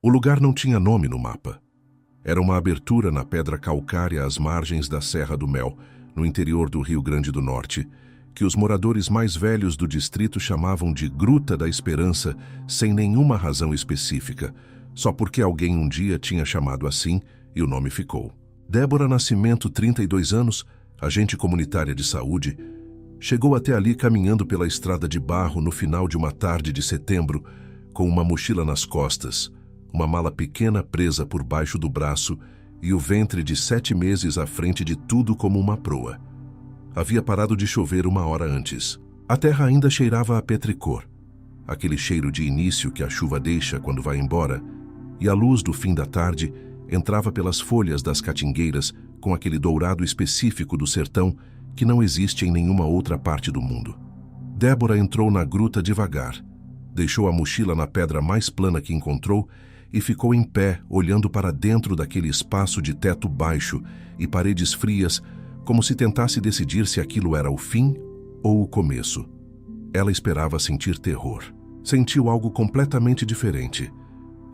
O lugar não tinha nome no mapa. Era uma abertura na pedra calcária às margens da Serra do Mel, no interior do Rio Grande do Norte, que os moradores mais velhos do distrito chamavam de Gruta da Esperança, sem nenhuma razão específica, só porque alguém um dia tinha chamado assim e o nome ficou. Débora Nascimento, 32 anos, agente comunitária de saúde, chegou até ali caminhando pela estrada de barro no final de uma tarde de setembro, com uma mochila nas costas, uma mala pequena presa por baixo do braço e o ventre de 7 meses à frente de tudo como uma proa. Havia parado de chover 1 hora antes. A terra ainda cheirava a petricor, aquele cheiro de início que a chuva deixa quando vai embora, e a luz do fim da tarde entrava pelas folhas das catingueiras com aquele dourado específico do sertão que não existe em nenhuma outra parte do mundo. Débora entrou na gruta devagar, deixou a mochila na pedra mais plana que encontrou e ficou em pé, olhando para dentro daquele espaço de teto baixo e paredes frias, como se tentasse decidir se aquilo era o fim ou o começo. Ela esperava sentir terror. Sentiu algo completamente diferente.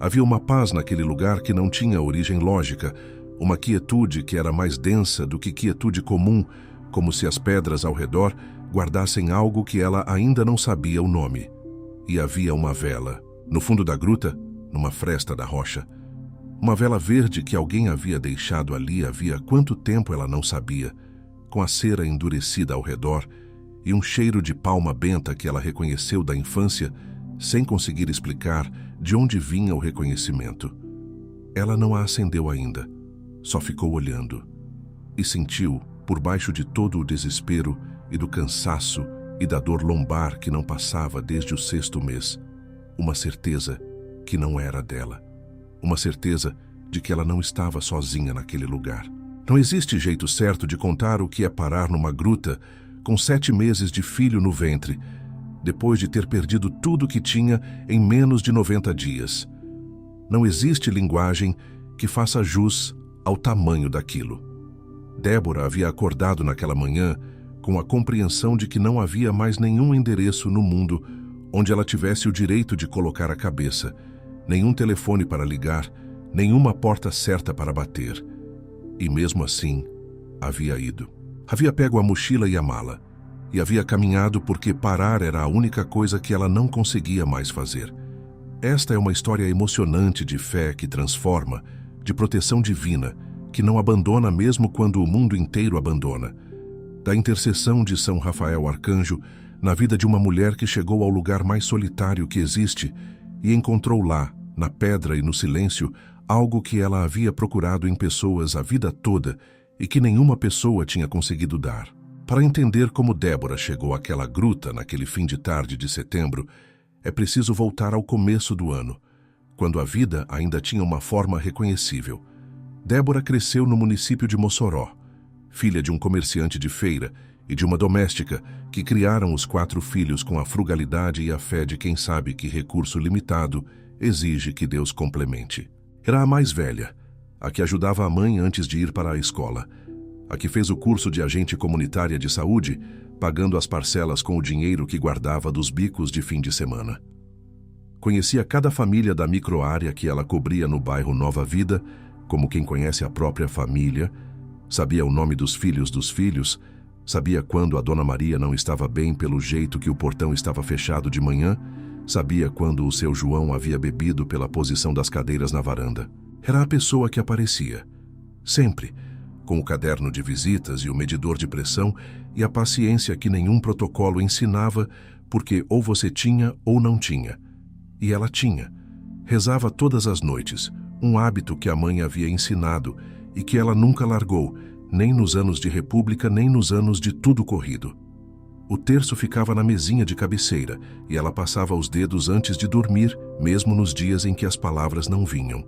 Havia uma paz naquele lugar que não tinha origem lógica, uma quietude que era mais densa do que quietude comum, como se as pedras ao redor guardassem algo que ela ainda não sabia o nome. E havia uma vela. No fundo da gruta, numa fresta da rocha, uma vela verde que alguém havia deixado ali havia quanto tempo ela não sabia, com a cera endurecida ao redor e um cheiro de palma benta que ela reconheceu da infância, sem conseguir explicar de onde vinha o reconhecimento. Ela não a acendeu ainda, só ficou olhando e sentiu, por baixo de todo o desespero e do cansaço e da dor lombar que não passava desde o 6º mês, uma certeza que não era dela. Uma certeza de que ela não estava sozinha naquele lugar. Não existe jeito certo de contar o que é parar numa gruta com 7 meses de filho no ventre, depois de ter perdido tudo que tinha em menos de 90 dias. Não existe linguagem que faça jus ao tamanho daquilo. Débora havia acordado naquela manhã com a compreensão de que não havia mais nenhum endereço no mundo onde ela tivesse o direito de colocar a cabeça, nenhum telefone para ligar, nenhuma porta certa para bater. E mesmo assim, havia ido. Havia pego a mochila e a mala, e havia caminhado porque parar era a única coisa que ela não conseguia mais fazer. Esta é uma história emocionante de fé que transforma, de proteção divina, que não abandona mesmo quando o mundo inteiro abandona. Da intercessão de São Rafael Arcanjo na vida de uma mulher que chegou ao lugar mais solitário que existe e encontrou lá, na pedra e no silêncio, algo que ela havia procurado em pessoas a vida toda e que nenhuma pessoa tinha conseguido dar. Para entender como Débora chegou àquela gruta naquele fim de tarde de setembro, é preciso voltar ao começo do ano, quando a vida ainda tinha uma forma reconhecível. Débora cresceu no município de Mossoró, filha de um comerciante de feira e de uma doméstica que criaram os 4 filhos com a frugalidade e a fé de quem sabe que recurso limitado exige que Deus complemente. Era a mais velha, a que ajudava a mãe antes de ir para a escola, a que fez o curso de agente comunitária de saúde, pagando as parcelas com o dinheiro que guardava dos bicos de fim de semana. Conhecia cada família da microárea que ela cobria no bairro Nova Vida, como quem conhece a própria família, sabia o nome dos filhos, sabia quando a Dona Maria não estava bem pelo jeito que o portão estava fechado de manhã, sabia quando o seu João havia bebido pela posição das cadeiras na varanda. Era a pessoa que aparecia, sempre, com o caderno de visitas e o medidor de pressão e a paciência que nenhum protocolo ensinava, porque ou você tinha ou não tinha. E ela tinha. Rezava todas as noites, um hábito que a mãe havia ensinado e que ela nunca largou, nem nos anos de república, nem nos anos de tudo corrido. O terço ficava na mesinha de cabeceira e ela passava os dedos antes de dormir, mesmo nos dias em que as palavras não vinham.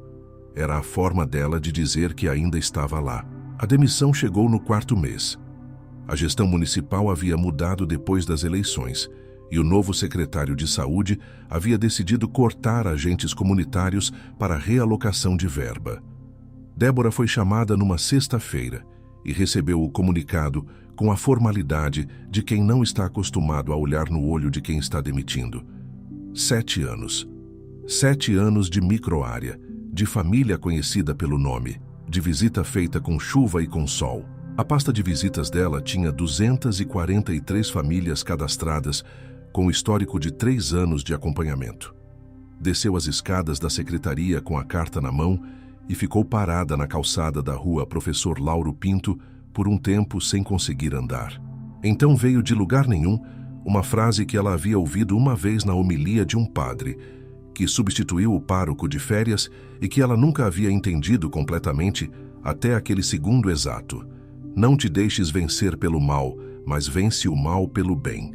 Era a forma dela de dizer que ainda estava lá. A demissão chegou no 4º mês. A gestão municipal havia mudado depois das eleições e o novo secretário de saúde havia decidido cortar agentes comunitários para realocação de verba. Débora foi chamada numa sexta-feira e recebeu o comunicado com a formalidade de quem não está acostumado a olhar no olho de quem está demitindo. 7 anos. 7 anos de microárea, de família conhecida pelo nome, de visita feita com chuva e com sol. A pasta de visitas dela tinha 243 famílias cadastradas, com histórico de 3 anos de acompanhamento. Desceu as escadas da secretaria com a carta na mão e ficou parada na calçada da rua Professor Lauro Pinto por um tempo sem conseguir andar. Então veio de lugar nenhum uma frase que ela havia ouvido uma vez na homilia de um padre, que substituiu o pároco de férias e que ela nunca havia entendido completamente até aquele segundo exato. Não te deixes vencer pelo mal, mas vence o mal pelo bem.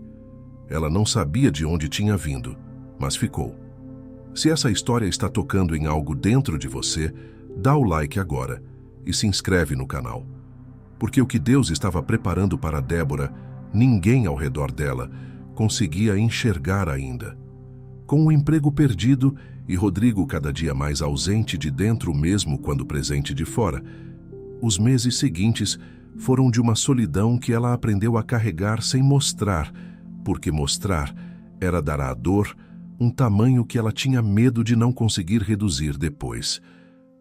Ela não sabia de onde tinha vindo, mas ficou. Se essa história está tocando em algo dentro de você, dá o like agora e se inscreve no canal. Porque o que Deus estava preparando para Débora, ninguém ao redor dela conseguia enxergar ainda. Com o emprego perdido e Rodrigo cada dia mais ausente de dentro mesmo quando presente de fora, os meses seguintes foram de uma solidão que ela aprendeu a carregar sem mostrar, porque mostrar era dar à dor um tamanho que ela tinha medo de não conseguir reduzir depois.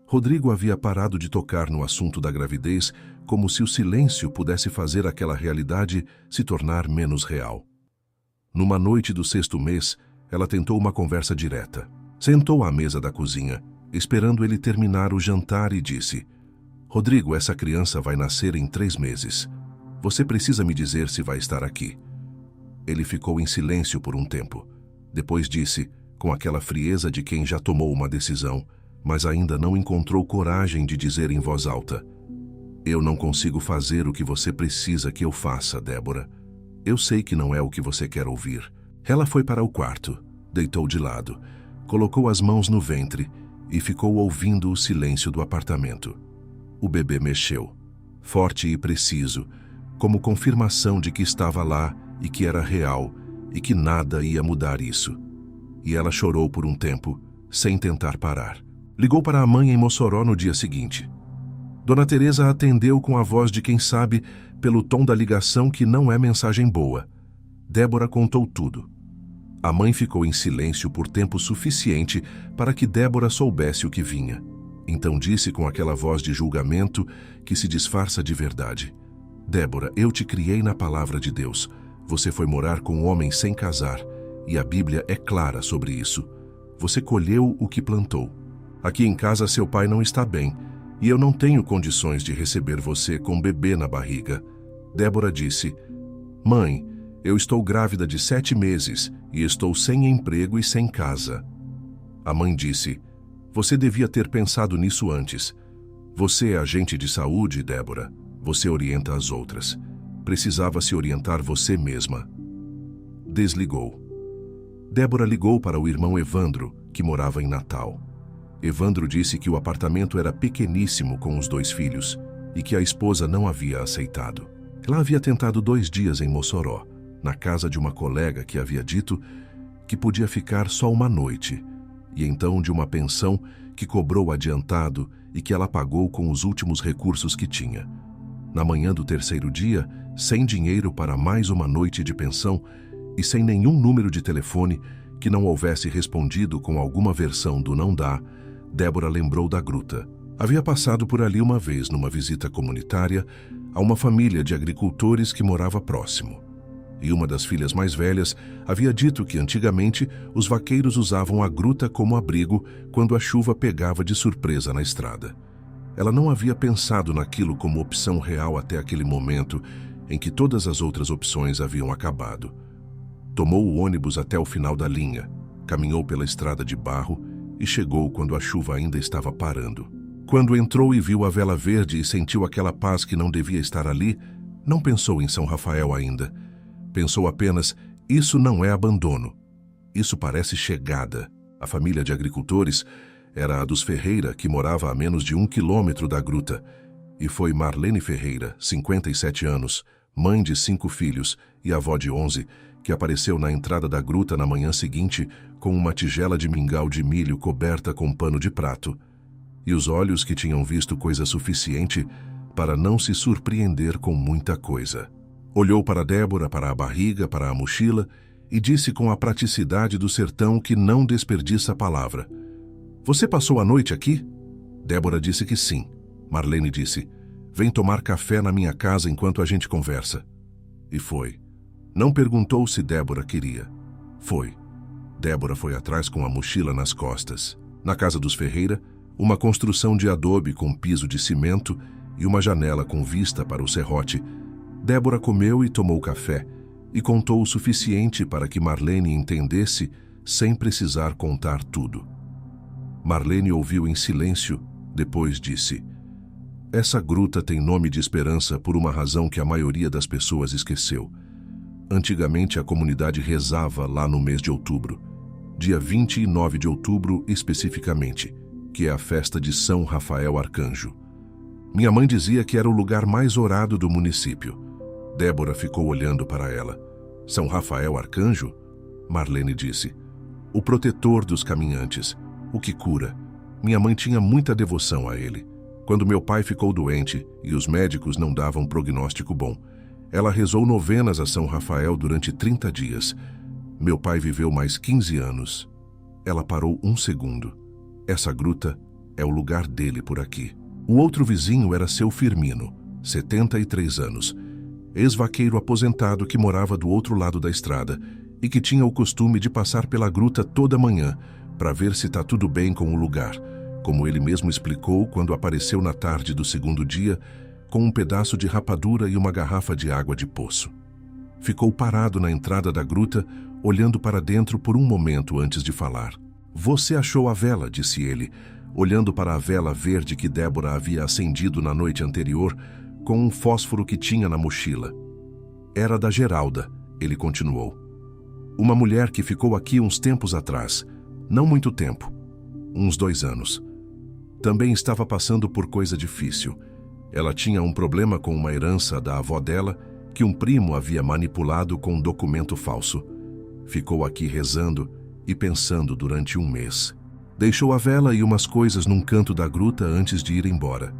Rodrigo havia parado de tocar no assunto da gravidez, como se o silêncio pudesse fazer aquela realidade se tornar menos real. Numa noite do 6º mês, ela tentou uma conversa direta. Sentou à mesa da cozinha, esperando ele terminar o jantar e disse: Rodrigo, essa criança vai nascer em 3 meses. Você precisa me dizer se vai estar aqui. Ele ficou em silêncio por um tempo. Depois disse, com aquela frieza de quem já tomou uma decisão, mas ainda não encontrou coragem de dizer em voz alta: Eu não consigo fazer o que você precisa que eu faça, Débora. Eu sei que não é o que você quer ouvir. Ela foi para o quarto, deitou de lado, colocou as mãos no ventre e ficou ouvindo o silêncio do apartamento. O bebê mexeu, forte e preciso, como confirmação de que estava lá e que era real e que nada ia mudar isso. E ela chorou por um tempo, sem tentar parar. Ligou para a mãe em Mossoró no dia seguinte. Dona Teresa atendeu com a voz de quem sabe, pelo tom da ligação, que não é mensagem boa. Débora contou tudo. A mãe ficou em silêncio por tempo suficiente para que Débora soubesse o que vinha. Então disse com aquela voz de julgamento que se disfarça de verdade: Débora, eu te criei na palavra de Deus. Você foi morar com um homem sem casar, e a Bíblia é clara sobre isso. Você colheu o que plantou. Aqui em casa seu pai não está bem, e eu não tenho condições de receber você com bebê na barriga. Débora disse: Mãe, eu estou grávida de 7 meses e estou sem emprego e sem casa. A mãe disse: Você devia ter pensado nisso antes. Você é agente de saúde, Débora. Você orienta as outras. Precisava se orientar você mesma. Desligou. Débora ligou para o irmão Evandro, que morava em Natal. Evandro disse que o apartamento era pequeníssimo com os 2 filhos e que a esposa não havia aceitado. Ela havia tentado 2 dias em Mossoró, na casa de uma colega que havia dito que podia ficar só uma noite, e então de uma pensão que cobrou adiantado e que ela pagou com os últimos recursos que tinha. Na manhã do 3º dia, sem dinheiro para mais uma noite de pensão e sem nenhum número de telefone que não houvesse respondido com alguma versão do não dá, Débora lembrou da gruta. Havia passado por ali uma vez numa visita comunitária a uma família de agricultores que morava próximo. E uma das filhas mais velhas havia dito que antigamente os vaqueiros usavam a gruta como abrigo quando a chuva pegava de surpresa na estrada. Ela não havia pensado naquilo como opção real até aquele momento em que todas as outras opções haviam acabado. Tomou o ônibus até o final da linha, caminhou pela estrada de barro e chegou quando a chuva ainda estava parando. Quando entrou e viu a vela verde e sentiu aquela paz que não devia estar ali, não pensou em São Rafael ainda. Pensou apenas: isso não é abandono. Isso parece chegada. A família de agricultores era a dos Ferreira, que morava a menos de 1 quilômetro da gruta. E foi Marlene Ferreira, 57 anos, mãe de 5 filhos e avó de 11, que apareceu na entrada da gruta na manhã seguinte com uma tigela de mingau de milho coberta com pano de prato. E os olhos que tinham visto coisa suficiente para não se surpreender com muita coisa. Olhou para Débora, para a barriga, para a mochila e disse com a praticidade do sertão que não desperdiça a palavra: "Você passou a noite aqui?" Débora disse que sim. Marlene disse: "Vem tomar café na minha casa enquanto a gente conversa." E foi. Não perguntou se Débora queria. Foi. Débora foi atrás com a mochila nas costas. Na casa dos Ferreira, uma construção de adobe com piso de cimento e uma janela com vista para o serrote, Débora comeu e tomou café, e contou o suficiente para que Marlene entendesse sem precisar contar tudo. Marlene ouviu em silêncio, depois disse: "Essa gruta tem nome de esperança por uma razão que a maioria das pessoas esqueceu. Antigamente a comunidade rezava lá no mês de outubro, dia 29 de outubro especificamente, que é a festa de São Rafael Arcanjo. Minha mãe dizia que era o lugar mais orado do município." Débora ficou olhando para ela. "São Rafael Arcanjo?" Marlene disse: "O protetor dos caminhantes, o que cura. Minha mãe tinha muita devoção a ele. Quando meu pai ficou doente e os médicos não davam prognóstico bom, ela rezou novenas a São Rafael durante 30 dias. Meu pai viveu mais 15 anos. Ela parou um segundo. Essa gruta é o lugar dele por aqui." O outro vizinho era seu Firmino, 73 anos, ex-vaqueiro aposentado que morava do outro lado da estrada e que tinha o costume de passar pela gruta toda manhã para ver se está tudo bem com o lugar, como ele mesmo explicou quando apareceu na tarde do segundo dia com um pedaço de rapadura e uma garrafa de água de poço. Ficou parado na entrada da gruta, olhando para dentro por um momento antes de falar. "Você achou a vela", disse ele, olhando para a vela verde que Débora havia acendido na noite anterior com um fósforo que tinha na mochila. "Era da Geralda", ele continuou. "Uma mulher que ficou aqui uns tempos atrás, não muito tempo, uns 2 anos. Também estava passando por coisa difícil. Ela tinha um problema com uma herança da avó dela que um primo havia manipulado com um documento falso. Ficou aqui rezando e pensando durante 1 mês. Deixou a vela e umas coisas num canto da gruta antes de ir embora."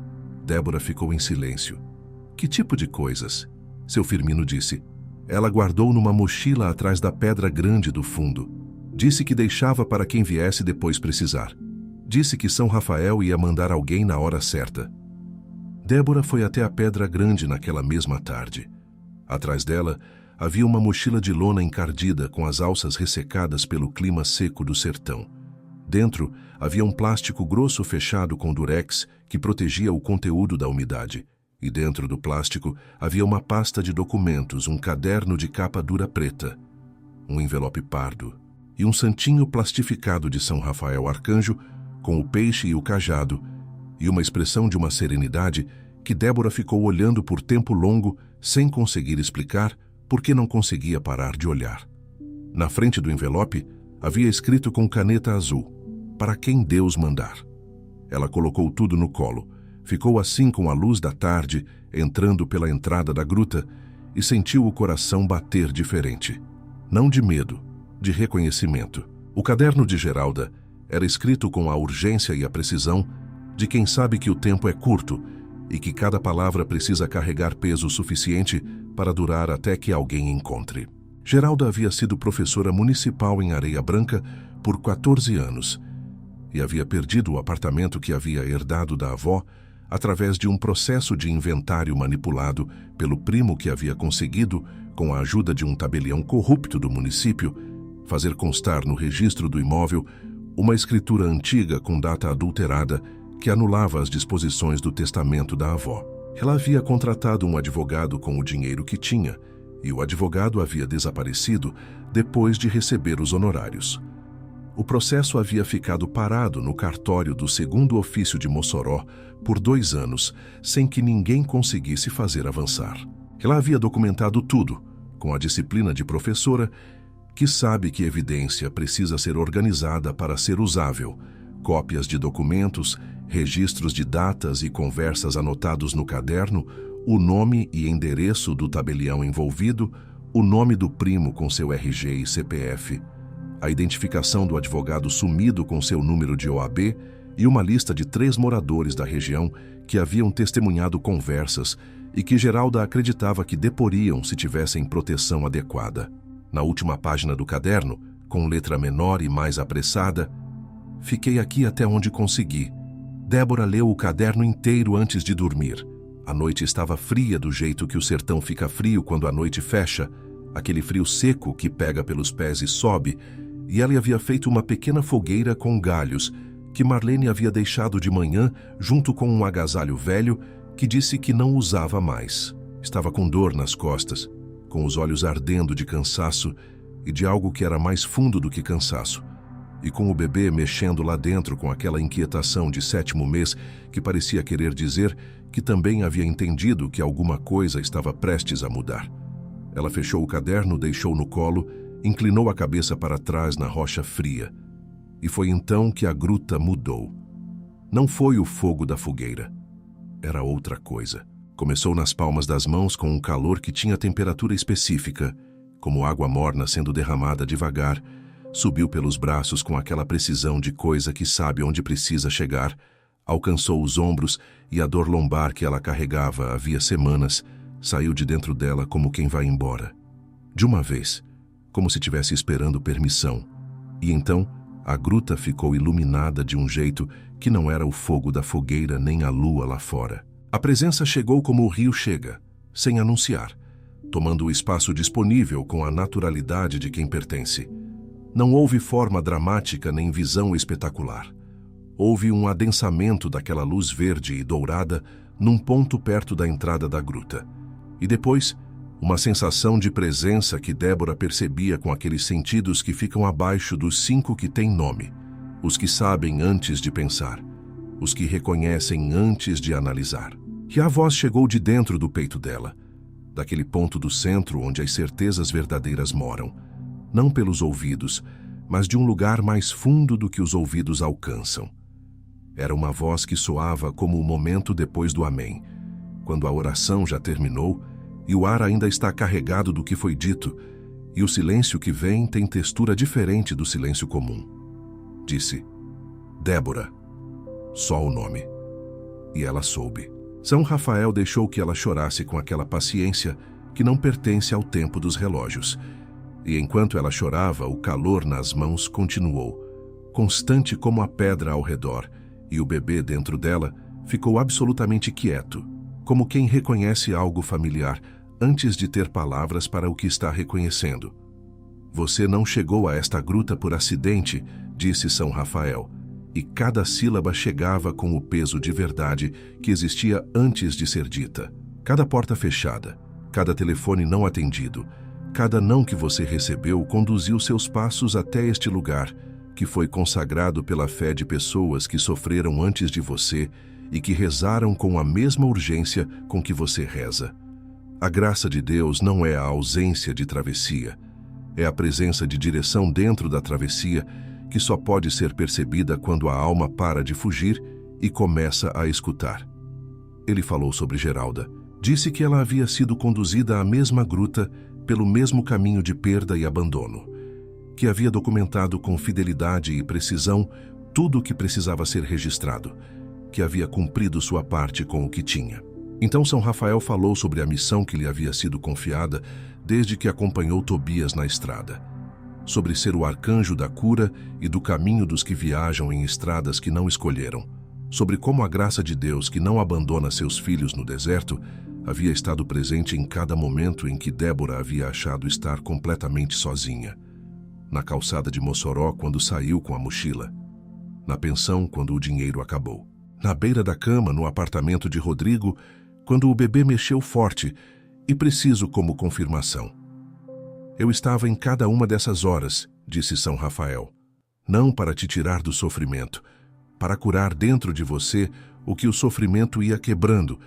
Débora ficou em silêncio. "Que tipo de coisas?" Seu Firmino disse. "Ela guardou numa mochila atrás da pedra grande do fundo. Disse que deixava para quem viesse depois precisar. Disse que São Rafael ia mandar alguém na hora certa." Débora foi até a pedra grande naquela mesma tarde. Atrás dela havia uma mochila de lona encardida com as alças ressecadas pelo clima seco do sertão. Dentro havia um plástico grosso fechado com durex que protegia o conteúdo da umidade. E dentro do plástico havia uma pasta de documentos, um caderno de capa dura preta, um envelope pardo e um santinho plastificado de São Rafael Arcanjo com o peixe e o cajado e uma expressão de uma serenidade que Débora ficou olhando por tempo longo sem conseguir explicar porque não conseguia parar de olhar. Na frente do envelope havia escrito com caneta azul: "Para quem Deus mandar." Ela colocou tudo no colo, ficou assim com a luz da tarde entrando pela entrada da gruta e sentiu o coração bater diferente. Não de medo, de reconhecimento. O caderno de Geralda era escrito com a urgência e a precisão de quem sabe que o tempo é curto e que cada palavra precisa carregar peso suficiente para durar até que alguém encontre. Geralda havia sido professora municipal em Areia Branca por 14 anos e havia perdido o apartamento que havia herdado da avó através de um processo de inventário manipulado pelo primo que havia conseguido, com a ajuda de um tabelião corrupto do município, fazer constar no registro do imóvel uma escritura antiga com data adulterada que anulava as disposições do testamento da avó. Ela havia contratado um advogado com o dinheiro que tinha, e o advogado havia desaparecido depois de receber os honorários. O processo havia ficado parado no cartório do 2º ofício de Mossoró por 2 anos, sem que ninguém conseguisse fazer avançar. Ela havia documentado tudo, com a disciplina de professora, que sabe que evidência precisa ser organizada para ser usável, cópias de documentos, registros de datas e conversas anotados no caderno, o nome e endereço do tabelião envolvido, o nome do primo com seu RG e CPF, a identificação do advogado sumido com seu número de OAB e uma lista de 3 moradores da região que haviam testemunhado conversas e que Geralda acreditava que deporiam se tivessem proteção adequada. Na última página do caderno, com letra menor e mais apressada, fiquei aqui até onde consegui. Débora leu o caderno inteiro antes de dormir. A noite estava fria do jeito que o sertão fica frio quando a noite fecha, aquele frio seco que pega pelos pés e sobe, e ela havia feito uma pequena fogueira com galhos, que Marlene havia deixado de manhã junto com um agasalho velho que disse que não usava mais. Estava com dor nas costas, com os olhos ardendo de cansaço e de algo que era mais fundo do que cansaço, e com o bebê mexendo lá dentro com aquela inquietação de 7º mês que parecia querer dizer que também havia entendido que alguma coisa estava prestes a mudar. Ela fechou o caderno, deixou no colo, inclinou a cabeça para trás na rocha fria. E foi então que a gruta mudou. Não foi o fogo da fogueira. Era outra coisa. Começou nas palmas das mãos com um calor que tinha temperatura específica, como água morna sendo derramada devagar, subiu pelos braços com aquela precisão de coisa que sabe onde precisa chegar, alcançou os ombros e a dor lombar que ela carregava havia semanas saiu de dentro dela como quem vai embora. De uma vez, como se estivesse esperando permissão. E então, a gruta ficou iluminada de um jeito que não era o fogo da fogueira nem a lua lá fora. A presença chegou como o rio chega, sem anunciar, tomando o espaço disponível com a naturalidade de quem pertence. Não houve forma dramática nem visão espetacular. Houve um adensamento daquela luz verde e dourada num ponto perto da entrada da gruta. E depois, uma sensação de presença que Débora percebia com aqueles sentidos que ficam abaixo dos 5 que têm nome, os que sabem antes de pensar, os que reconhecem antes de analisar. E a voz chegou de dentro do peito dela, daquele ponto do centro onde as certezas verdadeiras moram, não pelos ouvidos, mas de um lugar mais fundo do que os ouvidos alcançam. Era uma voz que soava como o momento depois do amém, quando a oração já terminou e o ar ainda está carregado do que foi dito, e o silêncio que vem tem textura diferente do silêncio comum. Disse: Débora. Só o nome. E ela soube. São Rafael deixou que ela chorasse com aquela paciência que não pertence ao tempo dos relógios. E enquanto ela chorava, o calor nas mãos continuou, constante como a pedra ao redor, e o bebê dentro dela ficou absolutamente quieto, como quem reconhece algo familiar antes de ter palavras para o que está reconhecendo. Você não chegou a esta gruta por acidente, disse São Rafael, e cada sílaba chegava com o peso de verdade que existia antes de ser dita. Cada porta fechada, cada telefone não atendido, cada não que você recebeu conduziu seus passos até este lugar, que foi consagrado pela fé de pessoas que sofreram antes de você e que rezaram com a mesma urgência com que você reza. A graça de Deus não é a ausência de travessia, é a presença de direção dentro da travessia que só pode ser percebida quando a alma para de fugir e começa a escutar. Ele falou sobre Geralda. Disse que ela havia sido conduzida à mesma gruta pelo mesmo caminho de perda e abandono, que havia documentado com fidelidade e precisão tudo o que precisava ser registrado, que havia cumprido sua parte com o que tinha. Então São Rafael falou sobre a missão que lhe havia sido confiada desde que acompanhou Tobias na estrada, sobre ser o arcanjo da cura e do caminho dos que viajam em estradas que não escolheram, sobre como a graça de Deus que não abandona seus filhos no deserto havia estado presente em cada momento em que Débora havia achado estar completamente sozinha, na calçada de Mossoró quando saiu com a mochila, na pensão quando o dinheiro acabou, na beira da cama no apartamento de Rodrigo quando o bebê mexeu forte e preciso como confirmação. Eu estava em cada uma dessas horas, disse São Rafael, não para te tirar do sofrimento, para curar dentro de você o que o sofrimento ia quebrando,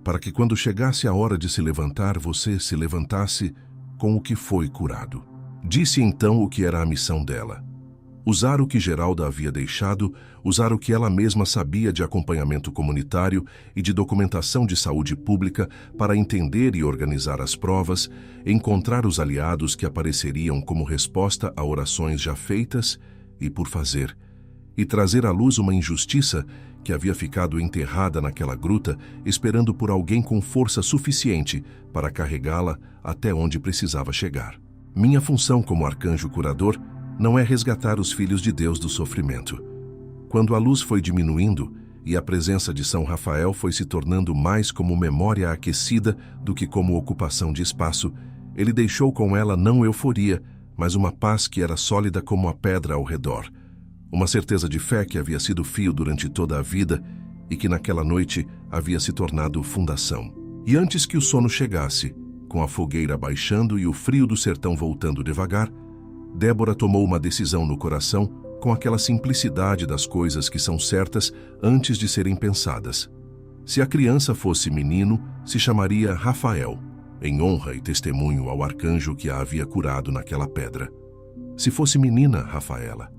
para que quando chegasse a hora de se levantar, você se levantasse com o que foi curado. Disse então o que era a missão dela. Usar o que Geralda havia deixado, usar o que ela mesma sabia de acompanhamento comunitário e de documentação de saúde pública para entender e organizar as provas, encontrar os aliados que apareceriam como resposta a orações já feitas e por fazer, e trazer à luz uma injustiça que havia ficado enterrada naquela gruta, esperando por alguém com força suficiente para carregá-la até onde precisava chegar. Minha função como arcanjo curador não é resgatar os filhos de Deus do sofrimento. Quando a luz foi diminuindo e a presença de São Rafael foi se tornando mais como memória aquecida do que como ocupação de espaço, ele deixou com ela não euforia, mas uma paz que era sólida como a pedra ao redor. Uma certeza de fé que havia sido fio durante toda a vida e que naquela noite havia se tornado fundação. E antes que o sono chegasse, com a fogueira baixando e o frio do sertão voltando devagar, Débora tomou uma decisão no coração com aquela simplicidade das coisas que são certas antes de serem pensadas. Se a criança fosse menino, se chamaria Rafael, em honra e testemunho ao arcanjo que a havia curado naquela pedra. Se fosse menina, Rafaela.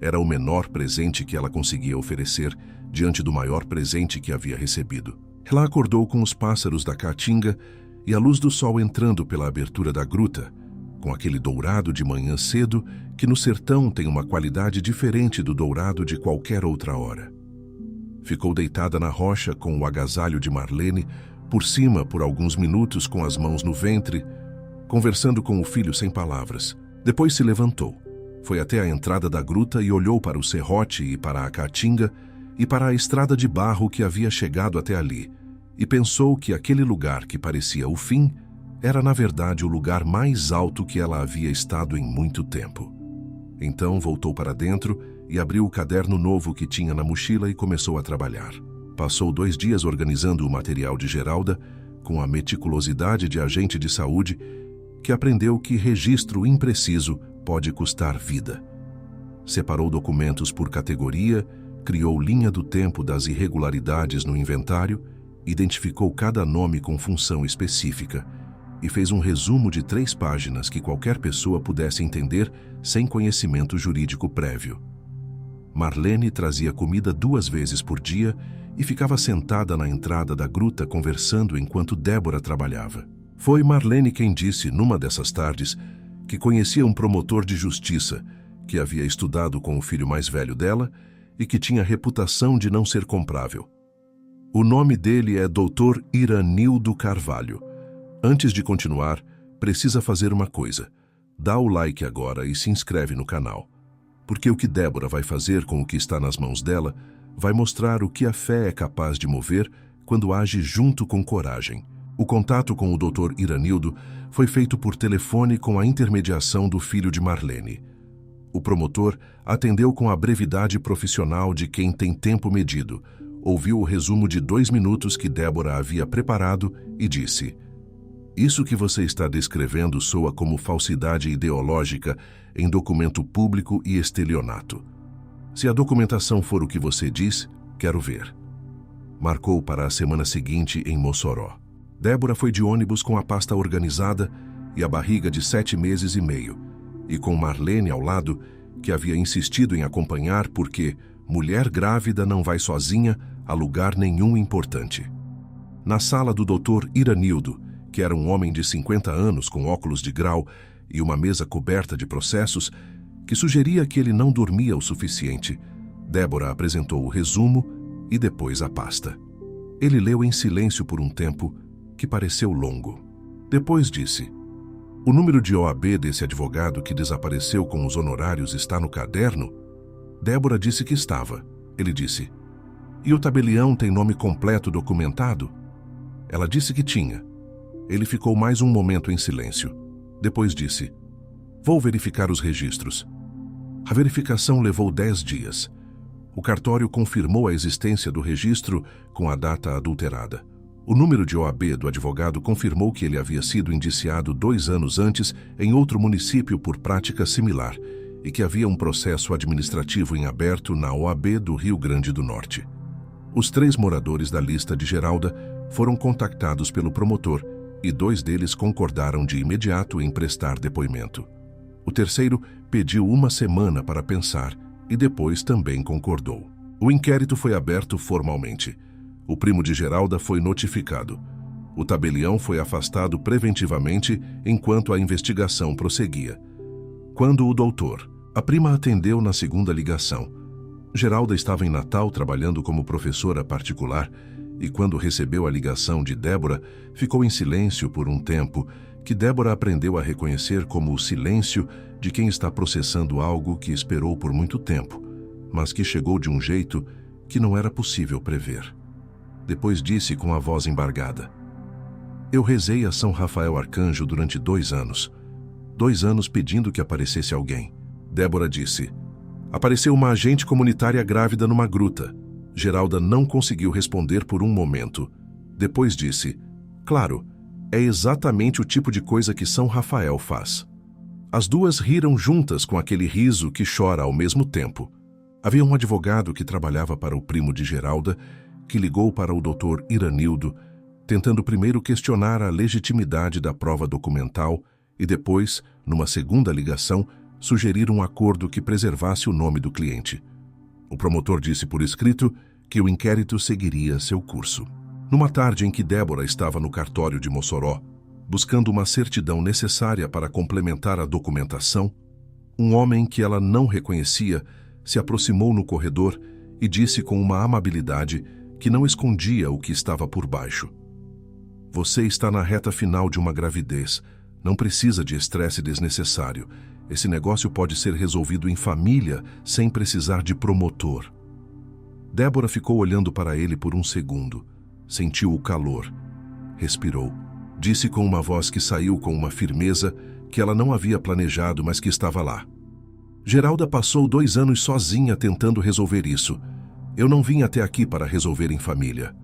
Era o menor presente que ela conseguia oferecer diante do maior presente que havia recebido. Ela acordou com os pássaros da caatinga e a luz do sol entrando pela abertura da gruta, com aquele dourado de manhã cedo que no sertão tem uma qualidade diferente do dourado de qualquer outra hora. Ficou deitada na rocha com o agasalho de Marlene, por cima por alguns minutos com as mãos no ventre, conversando com o filho sem palavras. Depois se levantou, foi até a entrada da gruta e olhou para o serrote e para a caatinga e para a estrada de barro que havia chegado até ali, e pensou que aquele lugar que parecia o fim era na verdade o lugar mais alto que ela havia estado em muito tempo. Então voltou para dentro e abriu o caderno novo que tinha na mochila e começou a trabalhar. Passou 2 dias organizando o material de Geralda, com a meticulosidade de agente de saúde, que aprendeu que registro impreciso pode custar vida. Separou documentos por categoria, criou linha do tempo das irregularidades no inventário, identificou cada nome com função específica e fez um resumo de 3 páginas que qualquer pessoa pudesse entender sem conhecimento jurídico prévio. Marlene trazia comida 2 vezes por dia e ficava sentada na entrada da gruta conversando enquanto Débora trabalhava. Foi Marlene quem disse, numa dessas tardes, que conhecia um promotor de justiça que havia estudado com o filho mais velho dela e que tinha reputação de não ser comprável. O nome dele é Dr. Iranildo Carvalho. Antes de continuar, precisa fazer uma coisa. Dá o like agora e se inscreve no canal. Porque o que Débora vai fazer com o que está nas mãos dela vai mostrar o que a fé é capaz de mover quando age junto com coragem. O contato com o Dr. Iranildo foi feito por telefone com a intermediação do filho de Marlene. O promotor atendeu com a brevidade profissional de quem tem tempo medido, ouviu o resumo de 2 minutos que Débora havia preparado e disse: "Isso que você está descrevendo soa como falsidade ideológica em documento público e estelionato. Se a documentação for o que você diz, quero ver." Marcou para a semana seguinte em Mossoró. Débora foi de ônibus com a pasta organizada e a barriga de 7 meses e meio, e com Marlene ao lado, que havia insistido em acompanhar porque mulher grávida não vai sozinha a lugar nenhum importante. Na sala do Dr. Iranildo, que era um homem de 50 anos com óculos de grau e uma mesa coberta de processos, que sugeria que ele não dormia o suficiente, Débora apresentou o resumo e depois a pasta. Ele leu em silêncio por um tempo, que pareceu longo. Depois disse: "O número de OAB desse advogado que desapareceu com os honorários está no caderno?" Débora disse que estava. Ele disse: "E o tabelião tem nome completo documentado?" Ela disse que tinha. Ele ficou mais um momento em silêncio. Depois disse: "Vou verificar os registros." A verificação levou 10 dias. O cartório confirmou a existência do registro com a data adulterada. O número de OAB do advogado confirmou que ele havia sido indiciado 2 anos antes em outro município por prática similar e que havia um processo administrativo em aberto na OAB do Rio Grande do Norte. Os 3 moradores da lista de Geralda foram contactados pelo promotor e 2 deles concordaram de imediato em prestar depoimento. O terceiro pediu 1 semana para pensar e depois também concordou. O inquérito foi aberto formalmente. O primo de Geralda foi notificado. O tabelião foi afastado preventivamente enquanto a investigação prosseguia. Quando o doutor, a prima atendeu na segunda ligação. Geralda estava em Natal trabalhando como professora particular e quando recebeu a ligação de Débora, ficou em silêncio por um tempo que Débora aprendeu a reconhecer como o silêncio de quem está processando algo que esperou por muito tempo, mas que chegou de um jeito que não era possível prever. Depois disse com a voz embargada: "Eu rezei a São Rafael Arcanjo durante 2 anos. 2 anos pedindo que aparecesse alguém." Débora disse: "Apareceu uma agente comunitária grávida numa gruta." Geralda não conseguiu responder por um momento. Depois disse: "Claro, é exatamente o tipo de coisa que São Rafael faz." As duas riram juntas com aquele riso que chora ao mesmo tempo. Havia um advogado que trabalhava para o primo de Geralda, que ligou para o Dr. Iranildo, tentando primeiro questionar a legitimidade da prova documental e depois, numa segunda ligação, sugerir um acordo que preservasse o nome do cliente. O promotor disse por escrito que o inquérito seguiria seu curso. Numa tarde em que Débora estava no cartório de Mossoró, buscando uma certidão necessária para complementar a documentação, um homem que ela não reconhecia se aproximou no corredor e disse com uma amabilidade que não escondia o que estava por baixo: "Você está na reta final de uma gravidez. Não precisa de estresse desnecessário. Esse negócio pode ser resolvido em família sem precisar de promotor." Débora ficou olhando para ele por um segundo. Sentiu o calor. Respirou. Disse com uma voz que saiu com uma firmeza que ela não havia planejado, mas que estava lá: "Geralda passou 2 anos sozinha tentando resolver isso. Eu não vim até aqui para resolver em família."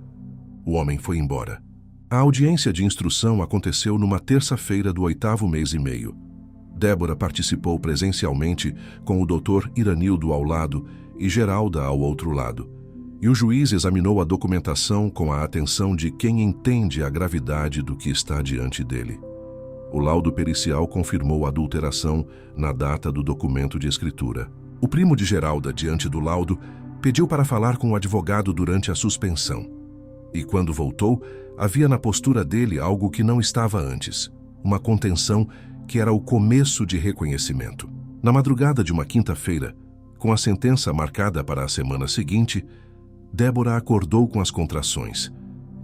O homem foi embora. A audiência de instrução aconteceu numa terça-feira do 8º mês e meio. Débora participou presencialmente com o Dr. Iranildo ao lado e Geralda ao outro lado. E o juiz examinou a documentação com a atenção de quem entende a gravidade do que está diante dele. O laudo pericial confirmou a adulteração na data do documento de escritura. O primo de Geralda, diante do laudo, pediu para falar com o advogado durante a suspensão. E quando voltou, havia na postura dele algo que não estava antes, uma contenção que era o começo de reconhecimento. Na madrugada de uma quinta-feira, com a sentença marcada para a semana seguinte, Débora acordou com as contrações.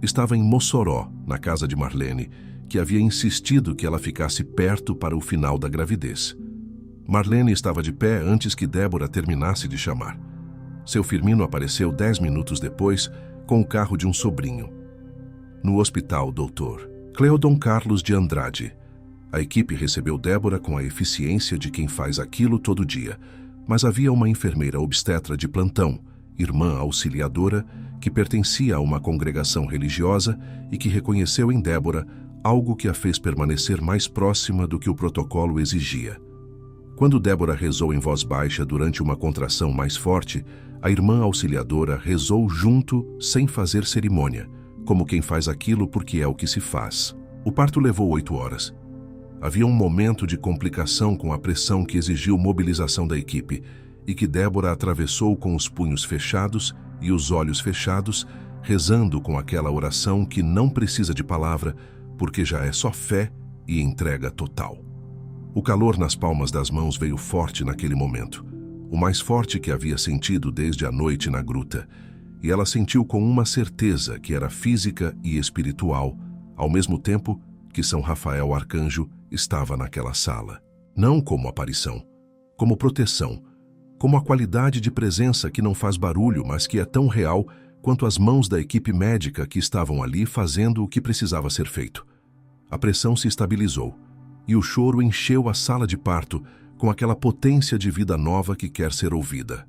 Estava em Mossoró, na casa de Marlene, que havia insistido que ela ficasse perto para o final da gravidez. Marlene estava de pé antes que Débora terminasse de chamar. Seu Firmino apareceu 10 minutos depois, com o carro de um sobrinho. No hospital, doutor Cleodon Carlos de Andrade. A equipe recebeu Débora com a eficiência de quem faz aquilo todo dia, mas havia uma enfermeira obstetra de plantão, irmã auxiliadora, que pertencia a uma congregação religiosa e que reconheceu em Débora algo que a fez permanecer mais próxima do que o protocolo exigia. Quando Débora rezou em voz baixa durante uma contração mais forte, a irmã auxiliadora rezou junto sem fazer cerimônia, como quem faz aquilo porque é o que se faz. O parto levou 8 horas. Havia um momento de complicação com a pressão que exigiu mobilização da equipe e que Débora atravessou com os punhos fechados e os olhos fechados, rezando com aquela oração que não precisa de palavra, porque já é só fé e entrega total. O calor nas palmas das mãos veio forte naquele momento, o mais forte que havia sentido desde a noite na gruta, e ela sentiu com uma certeza que era física e espiritual, ao mesmo tempo que São Rafael Arcanjo estava naquela sala. Não como aparição, como proteção, como a qualidade de presença que não faz barulho, mas que é tão real quanto as mãos da equipe médica que estavam ali fazendo o que precisava ser feito. A pressão se estabilizou e o choro encheu a sala de parto com aquela potência de vida nova que quer ser ouvida.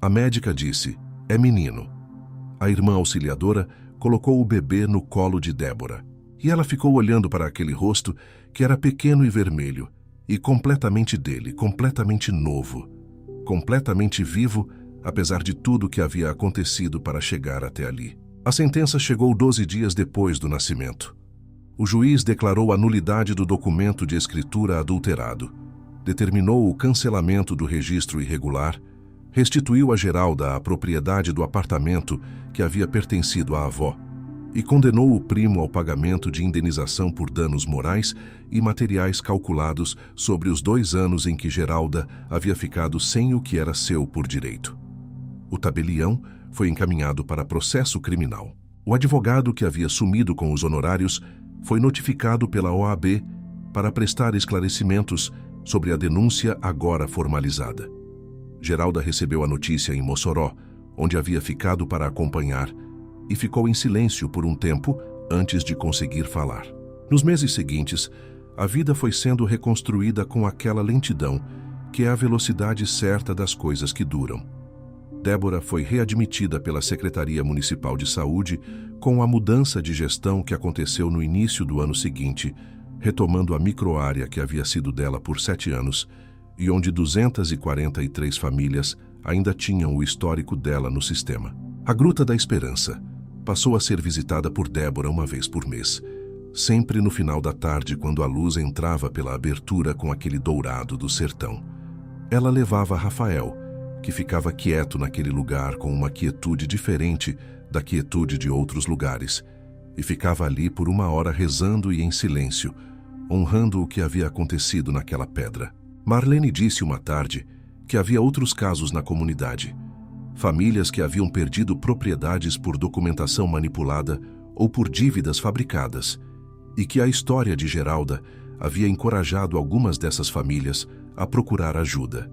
A médica disse: "É menino." A irmã auxiliadora colocou o bebê no colo de Débora e ela ficou olhando para aquele rosto que era pequeno e vermelho e completamente dele, completamente novo, completamente vivo, apesar de tudo que havia acontecido para chegar até ali. A sentença chegou 12 dias depois do nascimento. O juiz declarou a nulidade do documento de escritura adulterado, determinou o cancelamento do registro irregular, restituiu a Geralda a propriedade do apartamento que havia pertencido à avó e condenou o primo ao pagamento de indenização por danos morais e materiais calculados sobre os 2 anos em que Geralda havia ficado sem o que era seu por direito. O tabelião foi encaminhado para processo criminal. O advogado que havia sumido com os honorários foi notificado pela OAB para prestar esclarecimentos sobre a denúncia agora formalizada. Geralda recebeu a notícia em Mossoró, onde havia ficado para acompanhar, e ficou em silêncio por um tempo antes de conseguir falar. Nos meses seguintes, a vida foi sendo reconstruída com aquela lentidão que é a velocidade certa das coisas que duram. Débora foi readmitida pela Secretaria Municipal de Saúde com a mudança de gestão que aconteceu no início do ano seguinte, retomando a microárea que havia sido dela por 7 anos e onde 243 famílias ainda tinham o histórico dela no sistema. A Gruta da Esperança passou a ser visitada por Débora uma vez por mês, sempre no final da tarde quando a luz entrava pela abertura com aquele dourado do sertão. Ela levava Rafael, que ficava quieto naquele lugar com uma quietude diferente da quietude de outros lugares, e ficava ali por 1 hora rezando e em silêncio, honrando o que havia acontecido naquela pedra. Marlene disse uma tarde que havia outros casos na comunidade, famílias que haviam perdido propriedades por documentação manipulada ou por dívidas fabricadas, e que a história de Geralda havia encorajado algumas dessas famílias a procurar ajuda.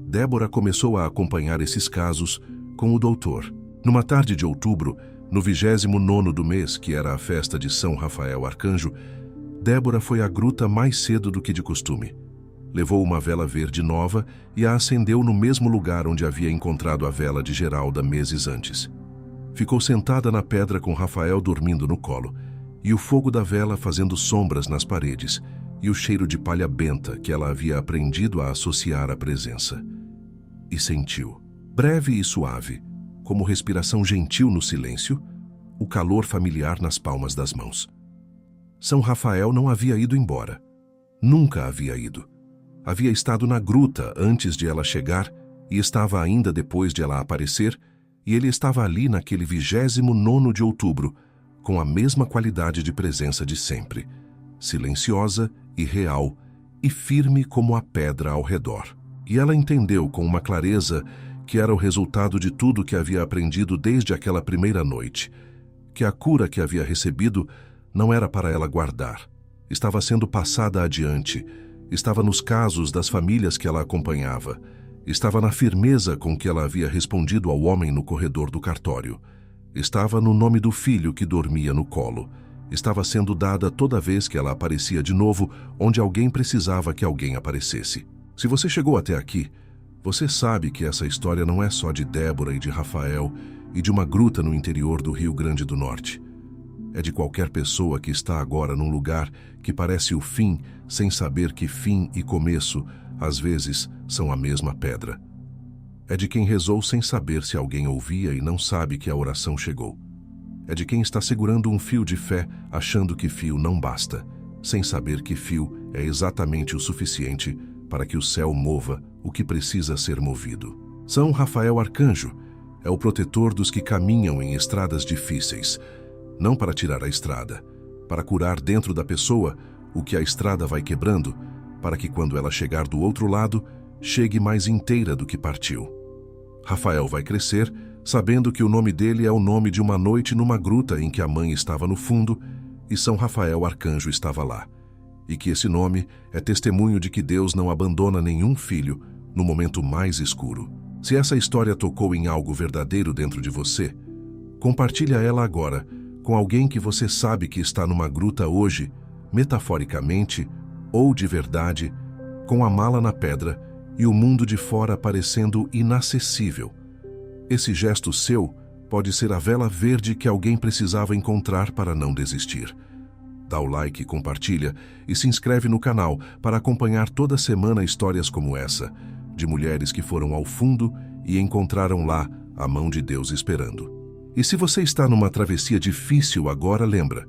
Débora começou a acompanhar esses casos com o doutor. Numa tarde de outubro, no 29º do mês, que era a festa de São Rafael Arcanjo, Débora foi à gruta mais cedo do que de costume. Levou uma vela verde nova e a acendeu no mesmo lugar onde havia encontrado a vela de Geralda meses antes. Ficou sentada na pedra com Rafael dormindo no colo, e o fogo da vela fazendo sombras nas paredes, e o cheiro de palha benta que ela havia aprendido a associar à presença. E sentiu, breve e suave, como respiração gentil no silêncio, o calor familiar nas palmas das mãos. São Rafael não havia ido embora. Nunca havia ido. Havia estado na gruta antes de ela chegar e estava ainda depois de ela aparecer, e ele estava ali naquele 29º de outubro, com a mesma qualidade de presença de sempre, silenciosa e real, e firme como a pedra ao redor. E ela entendeu com uma clareza que era o resultado de tudo que havia aprendido desde aquela primeira noite, que a cura que havia recebido não era para ela guardar, estava sendo passada adiante, estava nos casos das famílias que ela acompanhava, estava na firmeza com que ela havia respondido ao homem no corredor do cartório, estava no nome do filho que dormia no colo, estava sendo dada toda vez que ela aparecia de novo onde alguém precisava que alguém aparecesse. Se você chegou até aqui, você sabe que essa história não é só de Débora e de Rafael e de uma gruta no interior do Rio Grande do Norte. É de qualquer pessoa que está agora num lugar que parece o fim, sem saber que fim e começo, às vezes, são a mesma pedra. É de quem rezou sem saber se alguém ouvia e não sabe que a oração chegou. É de quem está segurando um fio de fé, achando que fio não basta, sem saber que fio é exatamente o suficiente para que o céu mova o que precisa ser movido. São Rafael Arcanjo é o protetor dos que caminham em estradas difíceis, não para tirar a estrada, para curar dentro da pessoa o que a estrada vai quebrando, para que quando ela chegar do outro lado, chegue mais inteira do que partiu. Rafael vai crescer, sabendo que o nome dele é o nome de uma noite numa gruta em que a mãe estava no fundo e São Rafael Arcanjo estava lá, e que esse nome é testemunho de que Deus não abandona nenhum filho no momento mais escuro. Se essa história tocou em algo verdadeiro dentro de você, compartilha ela agora com alguém que você sabe que está numa gruta hoje, metaforicamente ou de verdade, com a mala na pedra e o mundo de fora parecendo inacessível. Esse gesto seu pode ser a vela verde que alguém precisava encontrar para não desistir. Dá o like, compartilha e se inscreve no canal para acompanhar toda semana histórias como essa, de mulheres que foram ao fundo e encontraram lá a mão de Deus esperando. E se você está numa travessia difícil agora, lembra,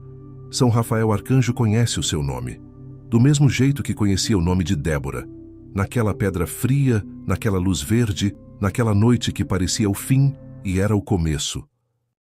São Rafael Arcanjo conhece o seu nome, do mesmo jeito que conhecia o nome de Débora, naquela pedra fria, naquela luz verde, naquela noite que parecia o fim e era o começo.